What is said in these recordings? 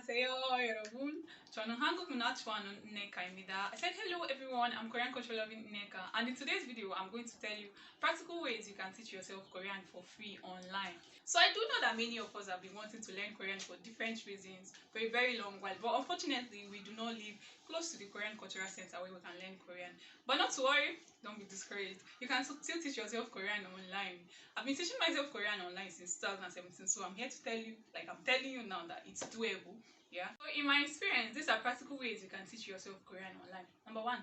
안녕하세요, 여러분. 저는 한국 문화촌 Neka입니다. I said hello everyone, I'm Korean culture loving Neka, and in today's video I'm going to tell you practical ways you can teach yourself Korean for free online. So I do know that many of us have been wanting to learn Korean for different reasons for a very long while, but unfortunately we do not live close to the Korean Cultural Center where we can learn Korean. But not to worry, don't be discouraged. You can still teach yourself Korean online. I've been teaching myself Korean online since 2017, so I'm here to tell you, like I'm telling you now, that it's doable. Yeah. So in my experience, these are practical ways you can teach yourself Korean online. Number one,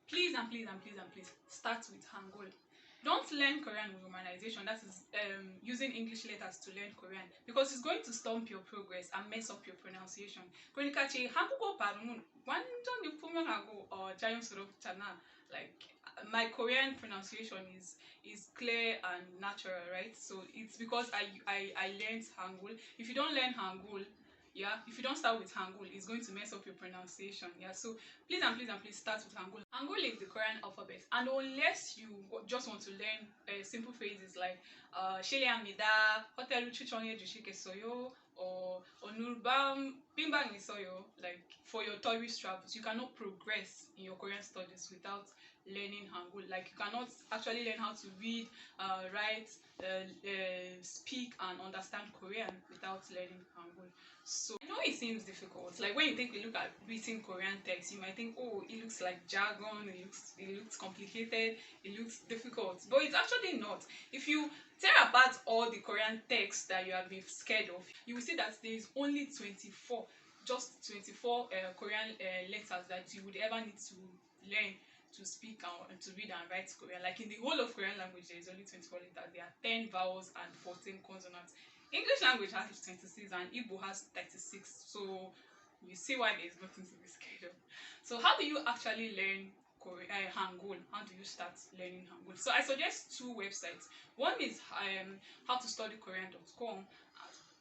please and please and please and please start with Hangul. Don't learn Korean with romanization, that is using English letters to learn Korean, because it's going to stump your progress and mess up your pronunciation. Kronikachi, Hangugo Parun, Wanjon Yupumangago or Giant sort of channel. Like my Korean pronunciation is clear and natural, right? So it's because I learned Hangul. If you don't learn Hangul, yeah, if you don't start with Hangul, it's going to mess up your pronunciation. Yeah, so please and please and please start with Hangul. Hangul is the Korean alphabet, and unless you just want to learn simple phrases like Shele Amida, Hotelu Chichonye Jushike Soyo, or Onulbam Bimbang Soyo, like for your tourist travels, you cannot progress in your Korean studies without learning Hangul. Like you cannot actually learn how to read, write, speak and understand Korean without learning Hangul. So I know it seems difficult. Like when you take a look at written Korean text, you might think, oh, it looks like jargon, it looks complicated, it looks difficult. But it's actually not. If you tear apart all the Korean texts that you have been scared of, you will see that there is only 24, just 24 Korean letters that you would ever need to learn to speak and to read and write Korean. Like in the whole of Korean language, there is only 24 letters. There are 10 vowels and 14 consonants. English language has 26 and Igbo has 36. So you see why there is nothing to be scared of. So how do you actually learn Hangul? How do you start learning Hangul? So I suggest two websites. One is howtostudykorean.com,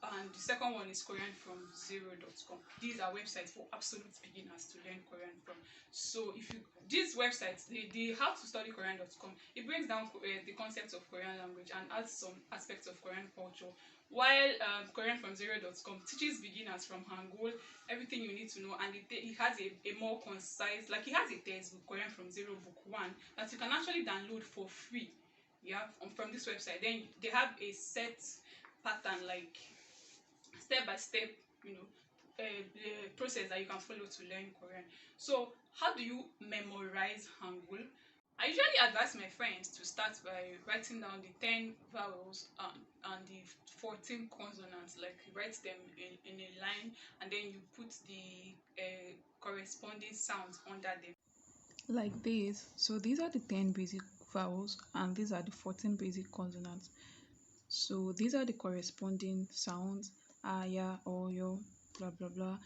and the second one is koreanfromzero.com. These are websites for absolute beginners to learn Korean from. So if you these websites, the howtostudykorean.com, it breaks down the concepts of Korean language and adds some aspects of Korean culture, while koreanfromzero.com teaches beginners from Hangul everything you need to know, and it has a more concise, like it has a textbook, Korean from Zero Book 1, that you can actually download for free, yeah, from this website. Then they have a set pattern, like step by step, the process that you can follow to learn Korean. So how do you memorize Hangul? I usually advise my friends to start by writing down the 10 vowels and the 14 consonants. Like you write them in a line, and then you put the corresponding sounds under them. Like this. So these are the 10 basic vowels and these are the 14 basic consonants. So these are the corresponding sounds, aya, oyo, blah blah blah.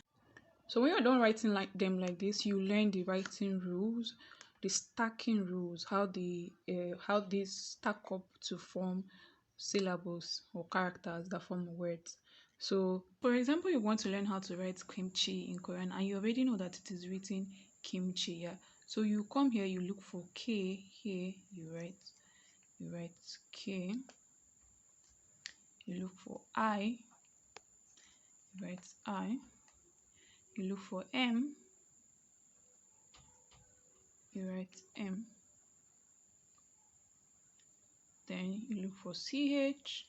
So when you're done writing like them like this, you learn the writing rules, the stacking rules, how they stack up to form syllables or characters that form words. So for example, you want to learn how to write kimchi in Korean and you already know that it is written kimchi, yeah. So you come here, you look for K here, you write K, you look for I, you write I, you look for M, you write M, then you look for CH,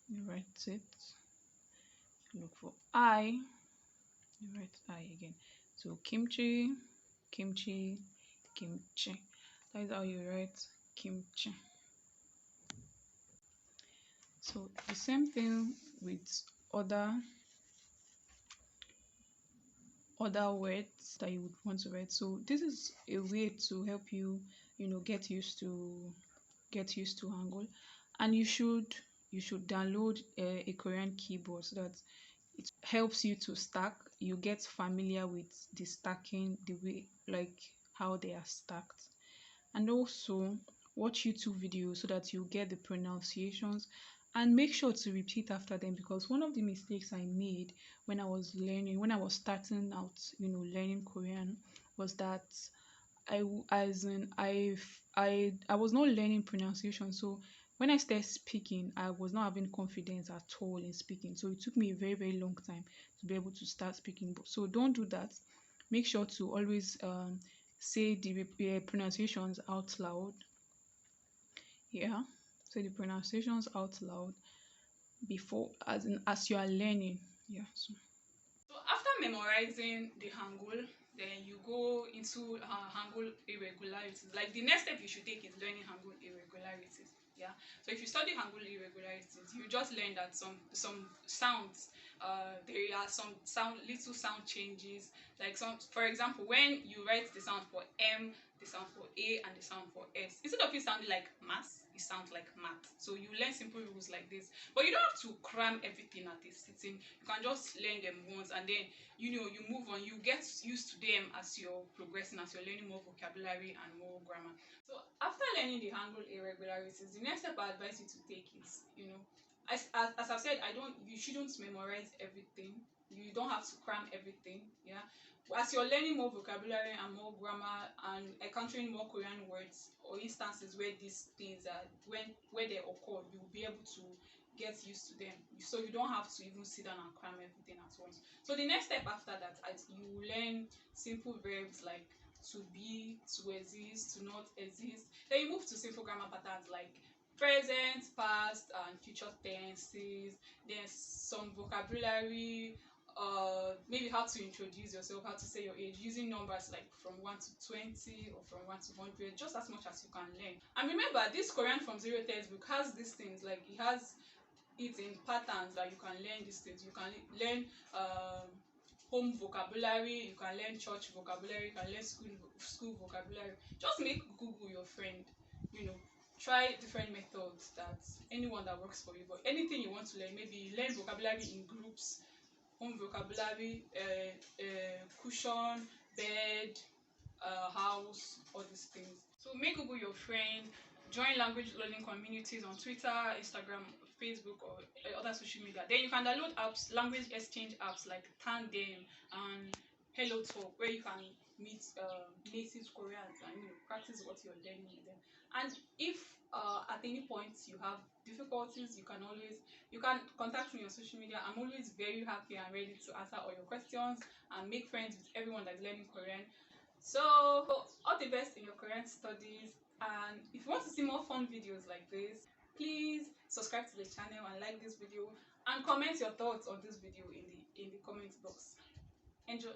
you write it, you look for I, you write I again. So kimchi, kimchi, kimchi. That is how you write kimchi. So the same thing with other words that you would want to write. So this is a way to help you, get used to Hangul, and you should download a Korean keyboard so that it helps you to stack. You get familiar with the stacking, the way, like how they are stacked, and also watch YouTube videos so that you get the pronunciations and make sure to repeat after them, because one of the mistakes I made when I was starting out, learning Korean, was that I was not learning pronunciation. So when I started speaking, I was not having confidence at all in speaking. So it took me a very, very long time to be able to start speaking. So don't do that. Make sure to always say the pronunciations out loud. Yeah, say the pronunciations out loud before, as you are learning. Yeah. So after memorizing the Hangul, then you go into Hangul irregularities. Like the next step you should take is learning Hangul irregularities. Yeah. So if you study Hangul irregularities, you just learn that some sounds, there are some little sound changes. Like for example, when you write the sound for M, the sound for A, and the sound for S, instead of it sounding like mass, it sounds like math. So you learn simple rules like this, but you don't have to cram everything at a sitting. You can just learn them once, and then you move on. You get used to them as you're progressing, as you're learning more vocabulary and more grammar. So after learning the Hangul irregularities, the next step I advise you to take is, as I've said, you shouldn't memorize everything. You don't have to cram everything. Yeah. As you're learning more vocabulary and more grammar and encountering more Korean words or instances where these things are where they occur, you will be able to get used to them. So you don't have to even sit down and cram everything at once. So the next step after that, you learn simple verbs like to be, to exist, to not exist. Then you move to simple grammar patterns like present, past, and future tenses. Then some vocabulary, maybe how to introduce yourself, how to say your age using numbers like from 1 to 20 or from 1 to 100, just as much as you can learn. And remember, this Korean from Zero textbook has these things, like it has it in patterns that you can learn these things. You can learn home vocabulary, you can learn church vocabulary, you can learn school vocabulary. Just make Google your friend. Try different methods, that anyone that works for you. But anything you want to learn, maybe learn vocabulary in groups, home vocabulary, cushion, bed, house, all these things. So make Google your friend, join language learning communities on Twitter, Instagram, Facebook, or other social media. Then you can download apps, language exchange apps like Tandem and Hello Talk, where you can meet native Koreans and practice what you're learning with them. And if at any point you have difficulties, you can contact me on social media. I'm always very happy and ready to answer all your questions and make friends with everyone that's learning Korean. So all the best in your Korean studies, and if you want to see more fun videos like this, please subscribe to the channel and like this video and comment your thoughts on this video in the comment box. Enjoy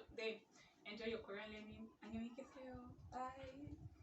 your Korean learning. 안녕히 계세요. Bye.